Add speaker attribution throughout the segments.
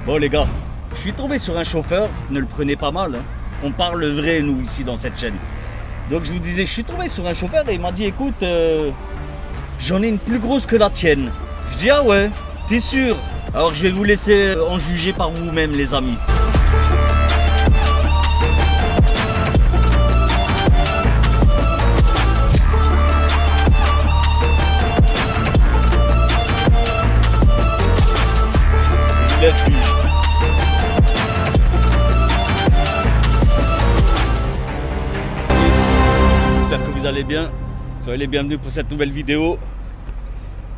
Speaker 1: Bon les gars, je suis tombé sur un chauffeur, ne le prenez pas mal, hein. On parle vrai nous ici dans cette chaîne. Donc je vous disais, je suis tombé sur un chauffeur et il m'a dit écoute, j'en ai une plus grosse que la tienne. Je dis ah ouais, t'es sûr? Alors je vais vous laisser en juger par vous-même les amis. J'espère que vous allez bien. Soyez les bienvenus pour cette nouvelle vidéo.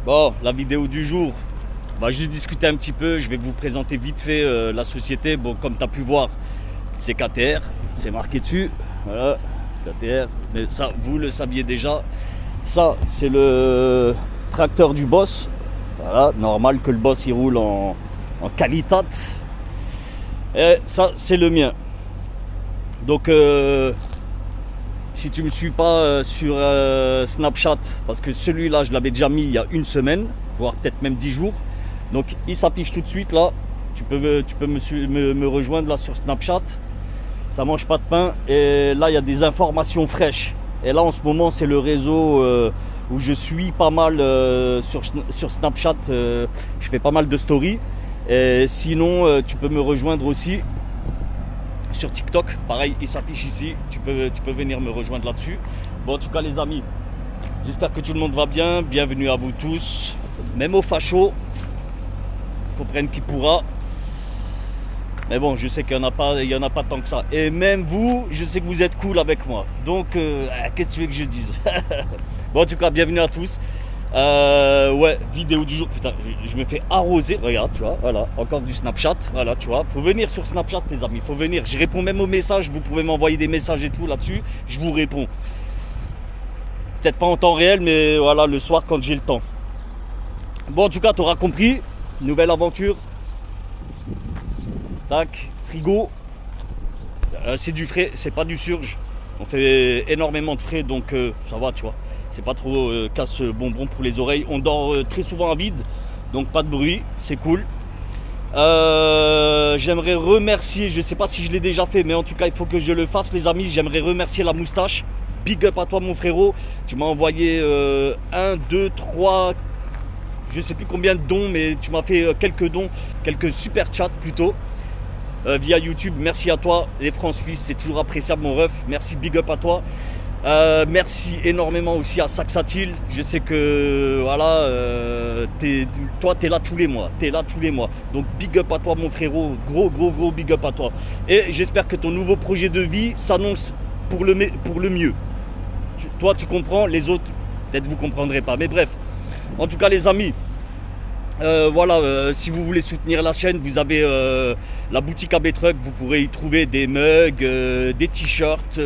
Speaker 1: Bon, la vidéo du jour, on va juste discuter un petit peu. Je vais vous présenter vite fait la société. Bon, comme tu as pu voir, c'est KTR, c'est marqué dessus. Voilà, KTR. Mais ça, vous le saviez déjà. Ça, c'est le tracteur du boss. Voilà, normal que le boss il roule en qualité. Et ça c'est le mien. Donc si tu me suis pas sur Snapchat, parce que celui-là je l'avais déjà mis il y a une semaine, voire peut-être même 10 jours, donc il s'affiche tout de suite là. Tu peux me rejoindre là sur Snapchat, ça mange pas de pain. Et là il y a des informations fraîches. Et là en ce moment c'est le réseau où je suis pas mal sur Snapchat. Je fais pas mal de stories. Et sinon tu peux me rejoindre aussi sur TikTok, pareil il s'affiche ici, tu peux venir me rejoindre là-dessus. Bon en tout cas les amis, j'espère que tout le monde va bien, bienvenue à vous tous, même aux fachos, comprenne qui pourra. Mais bon je sais qu'il n'y en a pas tant que ça, et même vous, je sais que vous êtes cool avec moi, donc qu'est-ce que tu veux que je dise? Bon en tout cas bienvenue à tous. Ouais, vidéo du jour, putain, je me fais arroser, regarde, tu vois, voilà, encore du Snapchat, voilà, tu vois, faut venir sur Snapchat les amis, faut venir, je réponds même aux messages, vous pouvez m'envoyer des messages et tout là-dessus, je vous réponds. Peut-être pas en temps réel, mais voilà, le soir quand j'ai le temps. Bon, en tout cas, tu auras compris, nouvelle aventure. Tac, frigo, c'est du frais, c'est pas du surge. On fait énormément de frais, donc ça va, tu vois. C'est pas trop casse bonbon pour les oreilles. On dort très souvent à vide, donc pas de bruit, c'est cool. J'aimerais remercier, je sais pas si je l'ai déjà fait, mais en tout cas il faut que je le fasse les amis. J'aimerais remercier la moustache. Big up à toi mon frérot. Tu m'as envoyé 1, 2, 3, je sais plus combien de dons, mais tu m'as fait quelques dons, quelques super chats plutôt. Via YouTube, merci à toi. Les francs suisses, c'est toujours appréciable mon ref. Merci, big up à toi. Merci énormément aussi à Saxatil. Je sais que voilà, toi t'es là tous les mois, donc big up à toi mon frérot, gros big up à toi. Et j'espère que ton nouveau projet de vie s'annonce pour le mieux. Toi tu comprends, les autres peut-être vous comprendrez pas, mais bref. En tout cas les amis, voilà, si vous voulez soutenir la chaîne, vous avez la boutique AB Truck, vous pourrez y trouver des mugs, des t-shirts,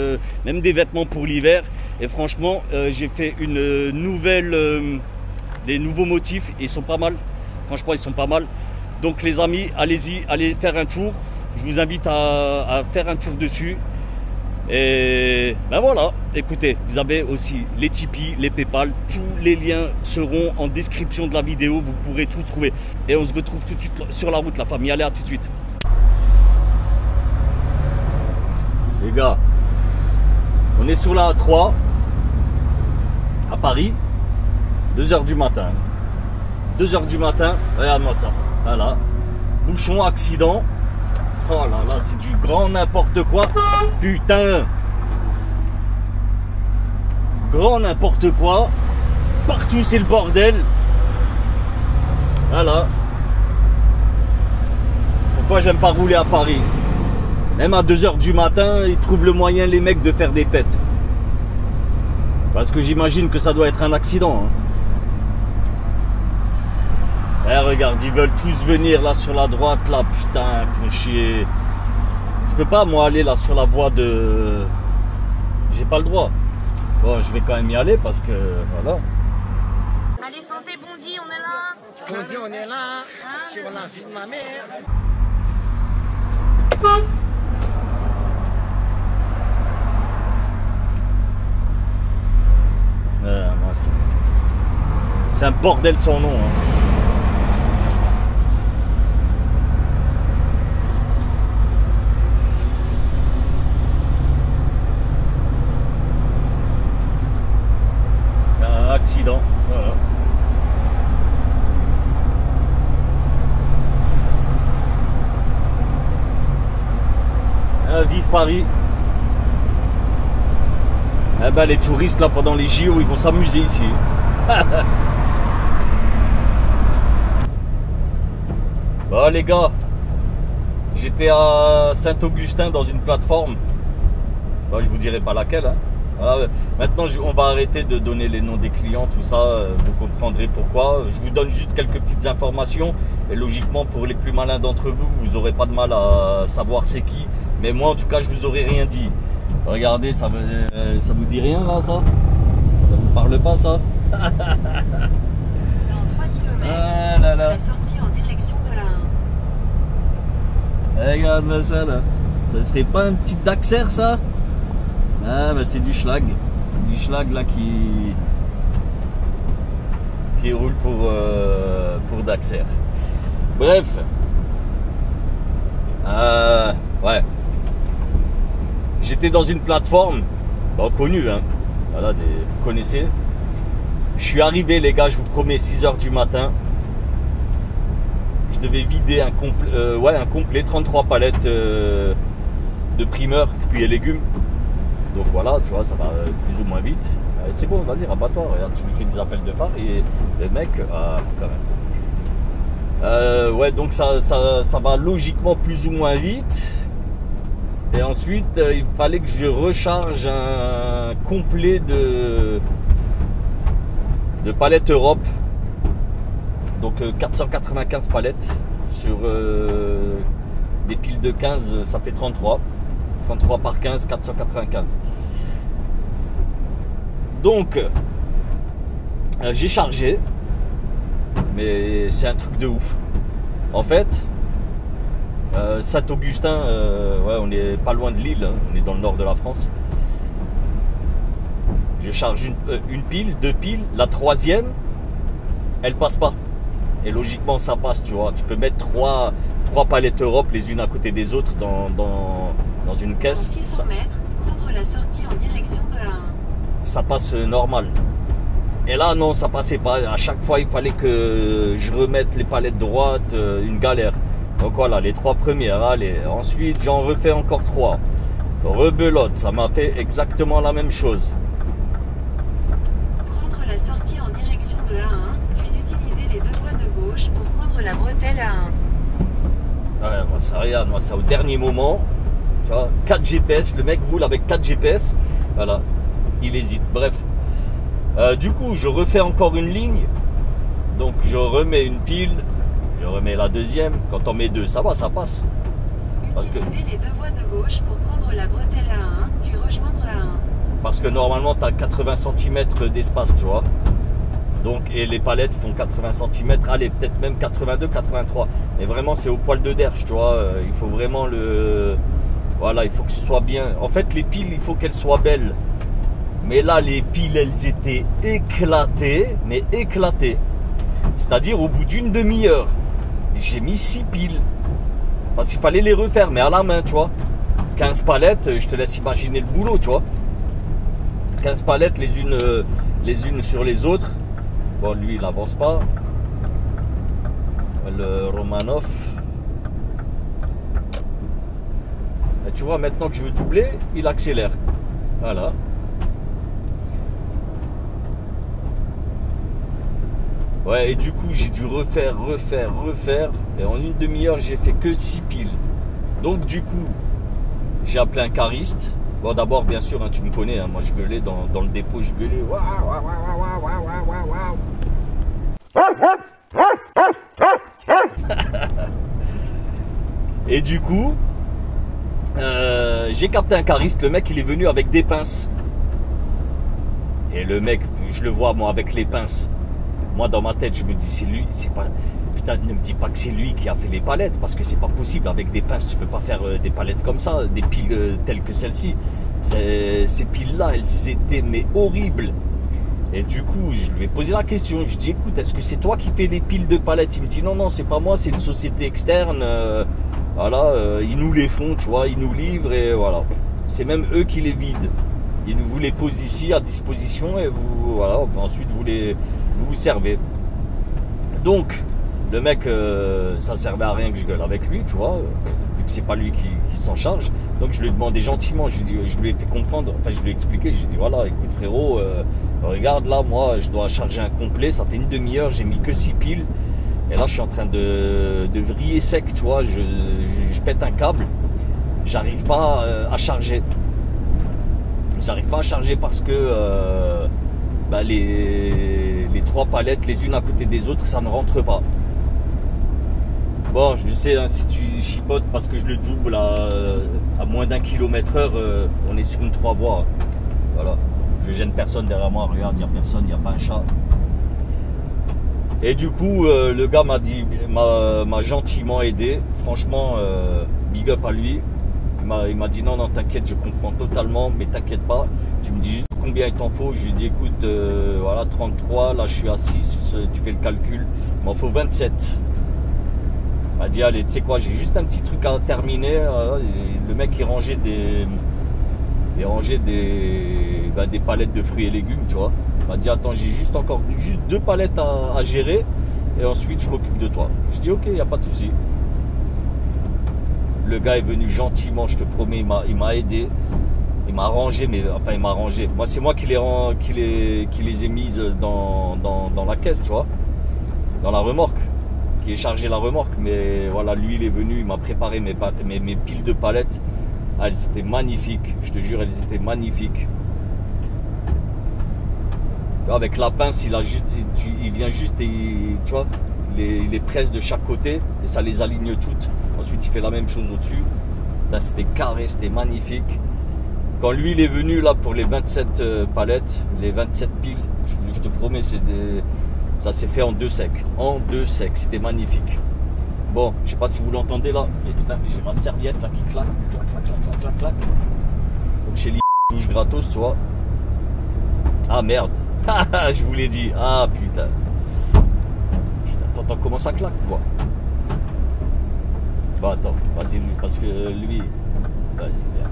Speaker 1: même des vêtements pour l'hiver. Et franchement, j'ai fait une des nouveaux motifs, et ils sont pas mal. Franchement, ils sont pas mal. Donc les amis, allez-y, allez faire un tour. Je vous invite à faire un tour dessus. Et ben voilà, écoutez, vous avez aussi les Tipeee, les Paypal, tous les liens seront en description de la vidéo, vous pourrez tout trouver. Et on se retrouve tout de suite sur la route la famille, allez à tout de suite. Les gars, on est sur la A3 à Paris, 2 h du matin. 2 h du matin, regarde-moi ça, voilà, bouchon, accident. Oh là là, c'est du grand n'importe quoi. Putain. Grand n'importe quoi. Partout c'est le bordel. Voilà. Pourquoi j'aime pas rouler à Paris? Même à 2 h du matin, ils trouvent le moyen les mecs de faire des pètes. Parce que j'imagine que ça doit être un accident. Hein. Eh regarde, ils veulent tous venir là sur la droite là, putain, pour chier. Je peux pas moi aller là sur la voie de... J'ai pas le droit. Bon, je vais quand même y aller parce que voilà.
Speaker 2: Allez, santé Bondy, on est là.
Speaker 3: Bondy, on est là, sur la vie de ma mère.
Speaker 1: C'est un bordel sans nom. Hein. vive Paris. Eh ben, les touristes là pendant les JO ils vont s'amuser ici. Bon les gars, j'étais à Saint-Augustin dans une plateforme. Bon, je vous dirai pas laquelle. Hein. Voilà. Maintenant on va arrêter de donner les noms des clients, tout ça, vous comprendrez pourquoi. Je vous donne juste quelques petites informations et logiquement pour les plus malins d'entre vous, vous n'aurez pas de mal à savoir c'est qui. Mais moi en tout cas je vous aurais rien dit. Regardez, ça vous dit rien là, ça vous parle pas, ça?
Speaker 4: Dans 3 km,
Speaker 1: ah là là.
Speaker 4: la sortie en direction de la 1.
Speaker 1: Regarde-moi ça là. Ça serait pas un petit Daxer, ça? Ah bah c'est du schlag. Du schlag là qui roule pour Daxer. Bref. Ouais. J'étais dans une plateforme, bon, connue, hein. Voilà, vous connaissez. Je suis arrivé, les gars, je vous promets, 6 h du matin. Je devais vider un complet, 33 palettes de primeurs, fruits et légumes. Donc voilà, tu vois, ça va plus ou moins vite. C'est bon, vas-y, rabat-toi, regarde, tu lui fais des appels de phare et le mec, quand même. Ouais, donc ça va logiquement plus ou moins vite. Et ensuite, il fallait que je recharge un complet de palettes Europe. Donc 495 palettes sur des piles de 15, ça fait 33. 33 par 15, 495. Donc, j'ai chargé. Mais c'est un truc de ouf. En fait... Saint-Augustin, ouais, on est pas loin de Lille, hein, on est dans le nord de la France. Je charge une pile, 2 piles, la 3e, elle passe pas. Et logiquement, ça passe, tu vois. Tu peux mettre 3 palettes Europe les unes à côté des autres dans une caisse.
Speaker 4: Dans 600 mètres, prendre la sortie en direction de la 1.
Speaker 1: Ça passe normal. Et là, non, ça passait pas. À chaque fois, il fallait que je remette les palettes droites, une galère. Donc voilà, les 3 premières, allez. Ensuite, j'en refais encore 3. Rebelote, ça m'a fait exactement la même chose.
Speaker 4: Prendre la sortie en direction de A1, puis utiliser les 2 voies de gauche pour prendre la bretelle A1.
Speaker 1: Ouais, moi ça, regarde, moi ça au dernier moment. Tu vois, 4 GPS, le mec roule avec 4 GPS. Voilà, il hésite. Bref. Du coup, je refais encore une ligne. Donc je remets une pile. Je remets la 2e, quand on met 2, ça va, ça passe.
Speaker 4: Utilisez les 2 voies de gauche pour prendre la bretelle A1, puis rejoindre A1.
Speaker 1: Parce que normalement, tu as 80 cm d'espace, tu vois. Donc, et les palettes font 80 cm, allez, peut-être même 82, 83. Mais vraiment, c'est au poil de derche, tu vois. Il faut vraiment voilà, il faut que ce soit bien. En fait, les piles, il faut qu'elles soient belles. Mais là, les piles, elles étaient éclatées, mais éclatées. C'est-à-dire au bout d'une demi-heure. J'ai mis 6 piles. Parce qu'il fallait les refaire, mais à la main, tu vois. 15 palettes, je te laisse imaginer le boulot, tu vois. 15 palettes les unes sur les autres. Bon, lui, il n'avance pas. Le Romanov. Et tu vois, maintenant que je veux doubler, il accélère. Voilà. Ouais, et du coup, j'ai dû refaire. Et en une demi-heure, j'ai fait que 6 piles. Donc, du coup, j'ai appelé un cariste. Bon, d'abord, bien sûr, hein, tu me connais. Hein, moi, je gueulais dans le dépôt. Je gueulais. Et du coup, j'ai capté un cariste. Le mec, il est venu avec des pinces. Et le mec, je le vois, moi, avec les pinces. Moi, dans ma tête, je me dis, c'est lui, c'est pas... Putain, ne me dis pas que c'est lui qui a fait les palettes, parce que c'est pas possible. Avec des pinces, tu peux pas faire des palettes comme ça, des piles telles que celle-ci. Ces piles-là, elles étaient, mais horribles. Et du coup, je lui ai posé la question. Je dis, écoute, est-ce que c'est toi qui fais les piles de palettes? Il me dit, non, non, c'est pas moi, c'est une société externe. Voilà, ils nous les font, tu vois, ils nous livrent, et voilà. C'est même eux qui les vident. Ils vous les posent ici à disposition, et vous, voilà, ensuite vous vous servez. Donc, Le mec, ça servait à rien que je gueule avec lui, tu vois, vu que c'est pas lui qui s'en charge. Donc je lui ai demandé gentiment, je lui ai fait comprendre, enfin je lui ai expliqué, je lui ai dit voilà, écoute frérot, regarde là, moi je dois charger un complet, ça fait une demi-heure, j'ai mis que 6 piles. Et là je suis en train de vriller sec, tu vois, je pète un câble, j'arrive pas à charger. J'arrive pas à charger parce que les 3 palettes, les unes à côté des autres, ça ne rentre pas. Bon, je sais, hein, si tu chipotes parce que je le double à moins d'1 km/h, on est sur une 3 voies. Voilà. Je gêne personne derrière moi. Regarde, il n'y a personne, il n'y a pas un chat. Et du coup, le gars m'a gentiment aidé. Franchement, big up à lui. Il m'a dit non, t'inquiète, je comprends totalement, mais t'inquiète pas. Tu me dis juste combien il t'en faut. Je lui ai dit écoute, voilà, 33, là je suis à 6, tu fais le calcul. Il m'en faut 27. Il m'a dit allez, tu sais quoi, j'ai juste un petit truc à terminer. Et le mec il rangeait des palettes de fruits et légumes, tu vois. Il m'a dit attends, j'ai juste 2 palettes à gérer et ensuite je m'occupe de toi. Je dis ok, il n'y a pas de souci. Le gars est venu gentiment, je te promets, il m'a aidé. Il m'a rangé, mais enfin il m'a rangé. Moi c'est moi qui les ai mises dans la caisse, tu vois, dans la remorque, qui ai chargé la remorque. Mais voilà, lui il est venu, il m'a préparé mes piles de palettes. Ah, elles étaient magnifiques, je te jure, elles étaient magnifiques. Tu vois, avec la pince, il vient juste et tu vois, il les presse de chaque côté et ça les aligne toutes. Ensuite il fait la même chose au-dessus. Là c'était carré, c'était magnifique. Quand lui il est venu là pour les 27 palettes, les 27 piles, je te promets, ça s'est fait en 2 secs. En 2 secs, c'était magnifique. Bon, je sais pas si vous l'entendez là, mais putain, j'ai ma serviette là qui claque, clac. Donc chez lui, douche gratos, tu vois. Ah merde, je vous l'ai dit, ah putain. Putain, t'entends comment ça claque quoi? Bah attends, vas-y lui, parce que lui, ouais, c'est bien.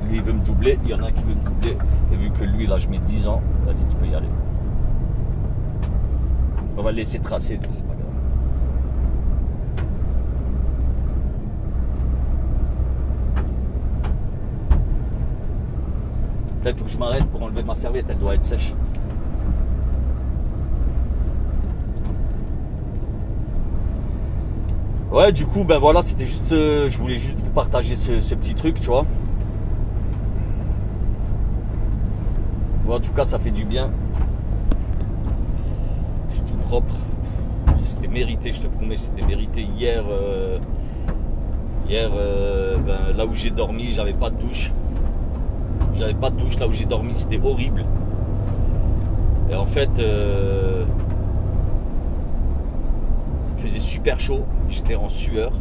Speaker 1: Lui il veut me doubler, il y en a un qui veut me doubler. Et vu que lui là je mets 10 ans, vas-y tu peux y aller. On va le laisser tracer, c'est pas grave. Là il faut que je m'arrête pour enlever ma serviette, elle doit être sèche. Ouais, du coup, ben voilà, c'était juste, je voulais juste vous partager ce petit truc, tu vois. Bon, en tout cas, ça fait du bien. Je suis tout propre. C'était mérité, je te promets, c'était mérité. Hier, ben, là où j'ai dormi, j'avais pas de douche. J'avais pas de douche, là où j'ai dormi, c'était horrible. Et en fait, il faisait super chaud, j'étais en sueur.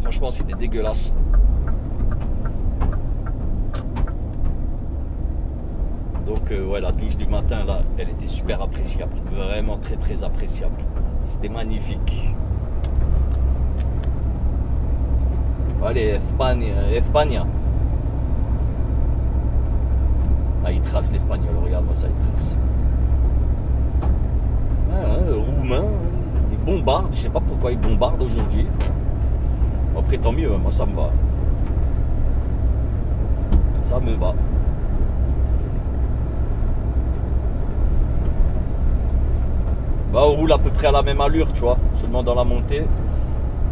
Speaker 1: Franchement, c'était dégueulasse. Donc ouais, la douche du matin là, elle était super appréciable, vraiment très très appréciable. C'était magnifique. Allez, Espagne. Ah, il trace l'espagnol, regarde-moi ça, il trace. Roumain, il bombarde, je sais pas pourquoi il bombarde aujourd'hui. Après tant mieux, moi ça me va. Ça me va. Bah, on roule à peu près à la même allure, tu vois, seulement dans la montée.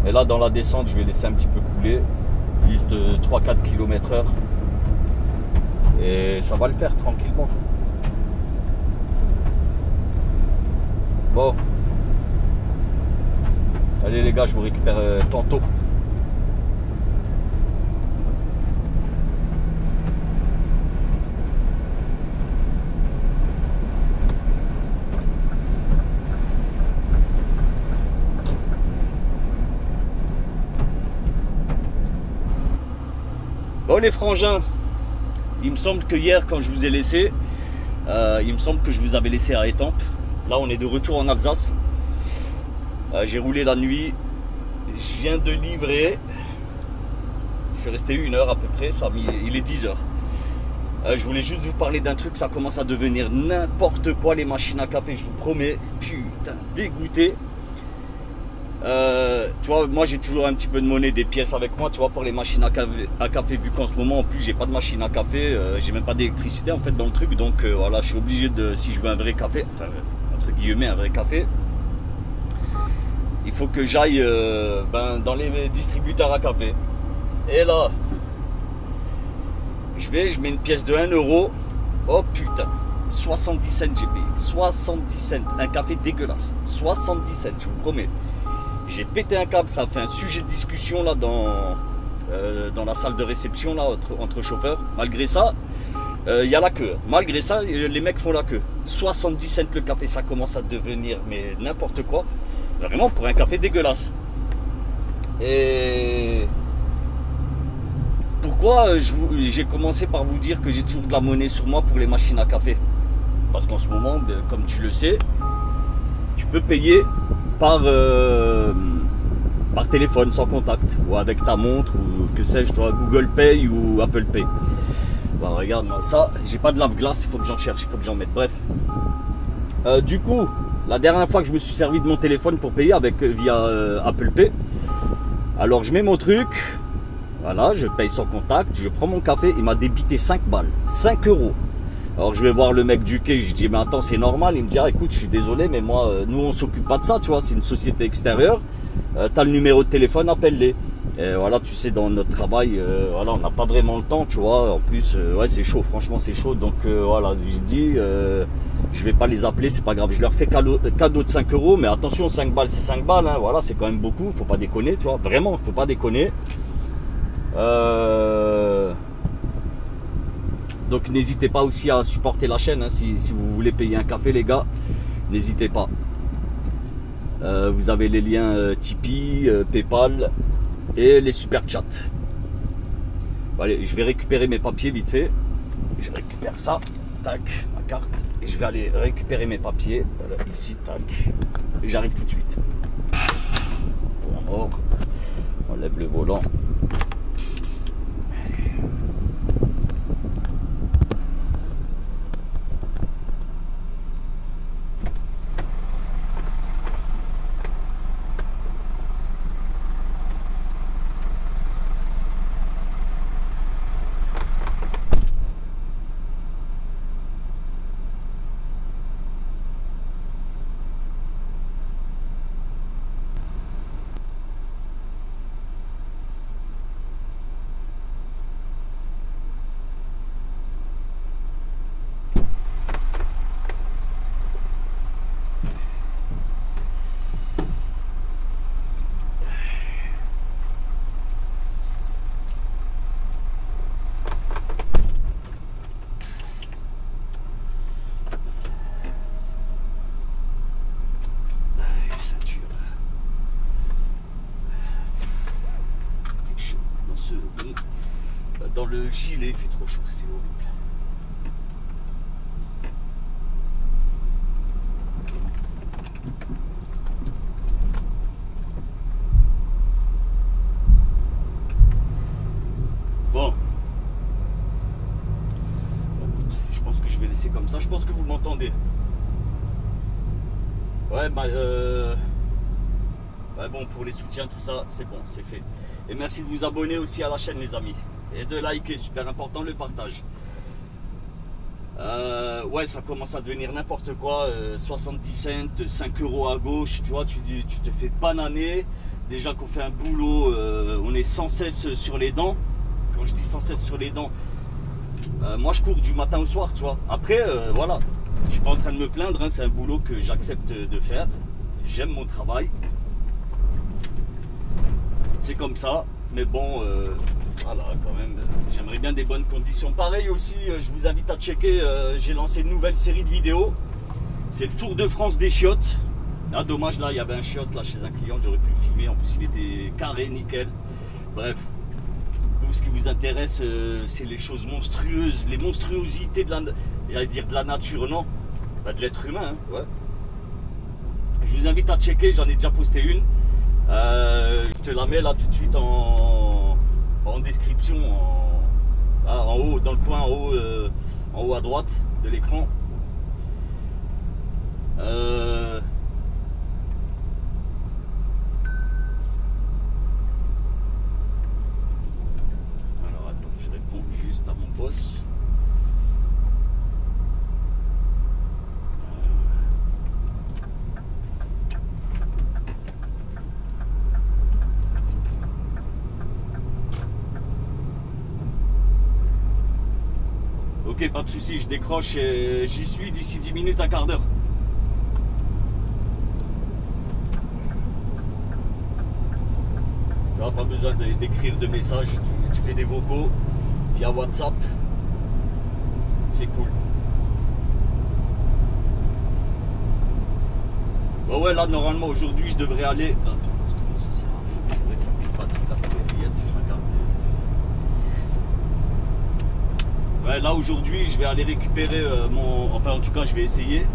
Speaker 1: Et là dans la descente je vais laisser un petit peu couler, juste 3-4 km/h. Et ça va le faire tranquillement. Bon. Allez les gars, je vous récupère tantôt. Bon les frangins, il me semble que hier quand je vous ai laissé, il me semble que je vous avais laissé à Étampes. Là on est de retour en Alsace. J'ai roulé la nuit, je viens de livrer. Je suis resté 1 heure à peu près, il est 10 h. Je voulais juste vous parler d'un truc, ça commence à devenir n'importe quoi les machines à café, je vous promets. Putain, dégoûté. Tu vois, moi j'ai toujours un petit peu de monnaie, des pièces avec moi, tu vois, pour les machines à café vu qu'en ce moment en plus j'ai pas de machine à café, j'ai même pas d'électricité en fait dans le truc, donc voilà, je suis obligé de, si je veux un vrai café, enfin entre guillemets un vrai café, il faut que j'aille dans les distributeurs à café. Et là, je mets une pièce de 1 euro, oh putain, 70 cents j'ai payé, 70 cents, un café dégueulasse, 70 cents, je vous promets. J'ai pété un câble, ça a fait un sujet de discussion là dans la salle de réception là entre chauffeurs. Malgré ça, il y a la queue. Malgré ça, les mecs font la queue. 70 cents le café, ça commence à devenir mais n'importe quoi. Vraiment pour un café dégueulasse. Et pourquoi j'ai commencé par vous dire que j'ai toujours de la monnaie sur moi pour les machines à café? Parce qu'en ce moment, comme tu le sais, tu peux payer par téléphone sans contact ou avec ta montre ou que sais-je, toi, Google Pay ou Apple Pay. Bah, regarde moi ça, j'ai pas de lave-glace, il faut que j'en cherche, il faut que j'en mette. Bref, du coup, la dernière fois que je me suis servi de mon téléphone pour payer via Apple Pay, alors je mets mon truc, voilà, je paye sans contact, je prends mon café, il m'a débité 5 balles, 5 euros. Alors je vais voir le mec du quai, je dis mais attends c'est normal, il me dit ah, écoute je suis désolé mais moi nous on s'occupe pas de ça, tu vois, c'est une société extérieure, t'as le numéro de téléphone, appelle-les. Et voilà, tu sais, dans notre travail, voilà, on n'a pas vraiment le temps, tu vois, en plus ouais c'est chaud, franchement c'est chaud, donc voilà, j'ai dit je vais pas les appeler, c'est pas grave, je leur fais cadeau de 5 euros, mais attention 5 balles c'est 5 balles, hein, voilà, c'est quand même beaucoup, faut pas déconner, tu vois, vraiment faut pas déconner. Donc n'hésitez pas aussi à supporter la chaîne, hein, si vous voulez payer un café les gars, n'hésitez pas. Vous avez les liens Tipeee, Paypal et les super chats. Allez, je vais récupérer mes papiers vite fait. Je récupère ça, tac, ma carte, et je vais aller récupérer mes papiers. Voilà, ici, tac, et j'arrive tout de suite. Pour mort, on enlève le volant. Dans le gilet, il fait trop chaud, c'est horrible. Bon. Écoute, je pense que je vais laisser comme ça. Je pense que vous m'entendez. Ouais, bah ouais, bon, pour les soutiens, tout ça, c'est bon, c'est fait. Et merci de vous abonner aussi à la chaîne, les amis. Et de liker, super important, le partage. Ouais, ça commence à devenir n'importe quoi. 70 cents, 5 euros à gauche, tu vois, tu te fais bananer. Déjà qu'on fait un boulot, on est sans cesse sur les dents. Quand je dis sans cesse sur les dents, moi je cours du matin au soir, tu vois. Après, voilà, je suis pas en train de me plaindre, hein, c'est un boulot que j'accepte de faire. J'aime mon travail. C'est comme ça, mais bon, voilà, quand même, j'aimerais bien des bonnes conditions. Pareil aussi, je vous invite à checker, j'ai lancé une nouvelle série de vidéos. C'est le Tour de France des chiottes. Ah, dommage, là, il y avait un chiotte là chez un client, j'aurais pu le filmer. En plus, il était carré, nickel. Bref, vous, ce qui vous intéresse, c'est les choses monstrueuses, les monstruosités de la, j'allais dire de la nature, non, bah, de l'être humain, hein, ouais. Je vous invite à checker, j'en ai déjà posté une. Je te la mets là tout de suite en description, Ah, en haut, dans le coin, en haut à droite de l'écran. Alors attends, je réponds juste à mon boss. Ok, pas de souci, je décroche et j'y suis d'ici 10 minutes, un quart d'heure. Tu n'as pas besoin d'écrire de messages, tu fais des vocaux via WhatsApp. C'est cool. Bah ouais, là, normalement, aujourd'hui, je devrais aller... Attends, parce que moi, ça sert à rien. C'est vrai qu'il n'y a plus de batterie dans la oreillette, je regarde. Ouais, là aujourd'hui je vais aller récupérer mon... Enfin en tout cas je vais essayer.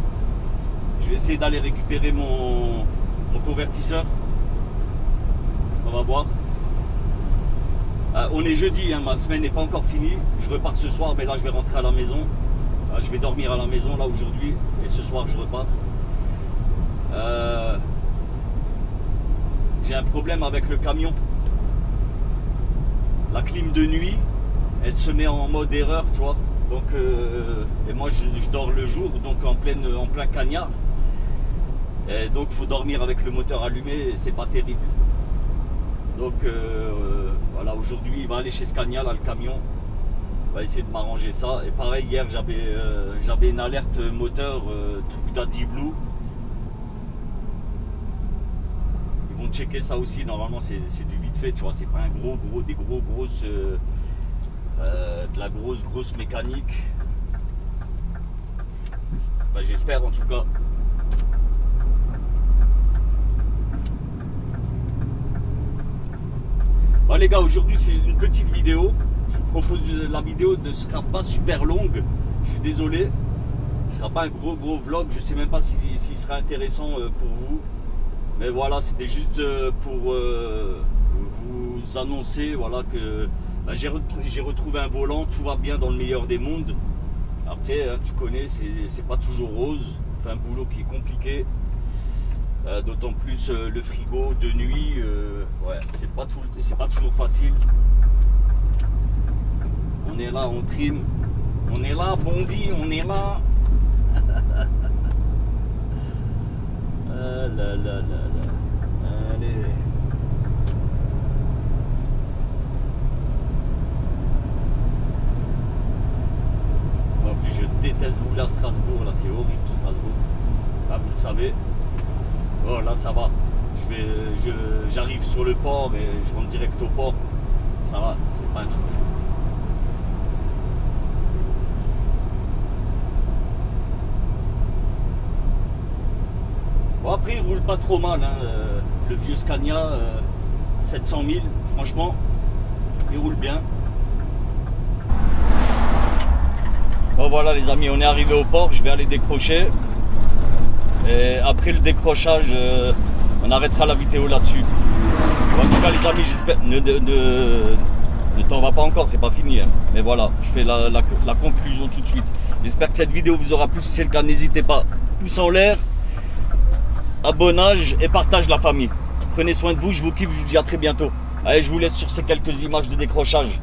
Speaker 1: Je vais essayer d'aller récupérer mon convertisseur. On va voir. On est jeudi, hein, ma semaine n'est pas encore finie. Je repars ce soir, mais là je vais rentrer à la maison. Je vais dormir à la maison là aujourd'hui. Et ce soir je repars. J'ai un problème avec le camion. La clim de nuit, elle se met en mode erreur, tu vois. Donc, et moi je dors le jour, donc en plein cagnard. Et donc il faut dormir avec le moteur allumé, et c'est pas terrible. Donc voilà, aujourd'hui il va aller chez Scania, là, le camion. On va essayer de m'arranger ça. Et pareil, hier j'avais une alerte moteur, truc d'AdBlue. Ils vont checker ça aussi, normalement c'est du vite fait, tu vois, c'est pas des grosses de la grosse mécanique. Enfin, j'espère en tout cas. Bon les gars, aujourd'hui c'est une petite vidéo. Je vous propose, la vidéo ne sera pas super longue. Je suis désolé. Ce ne sera pas un gros vlog. Je sais même pas s'il sera intéressant pour vous. Mais voilà, c'était juste pour vous annoncer, voilà, que j'ai retrouvé un volant, tout va bien dans le meilleur des mondes. Après, hein, tu connais, c'est pas toujours rose. On fait un boulot qui est compliqué. D'autant plus le frigo de nuit, ouais, c'est pas toujours facile. On est là, on trime. On est là, Bondy, on est là. Allez. En plus, je déteste rouler à Strasbourg, là c'est horrible Strasbourg. Là vous le savez. Oh là ça va. J'arrive sur le port et je rentre direct au port. Ça va, c'est pas un truc fou. Bon après il roule pas trop mal, hein. Le vieux Scania 700 000, franchement, il roule bien. Bon voilà les amis, on est arrivé au port, je vais aller décrocher. Et après le décrochage, on arrêtera la vidéo là-dessus. En tout cas les amis, j'espère... Ne t'en va pas encore, c'est pas fini. Hein. Mais voilà, je fais la conclusion tout de suite. J'espère que cette vidéo vous aura plu. Si c'est le cas, n'hésitez pas. Pouce en l'air, abonnage et partage la famille. Prenez soin de vous, je vous kiffe, je vous dis à très bientôt. Allez, je vous laisse sur ces quelques images de décrochage.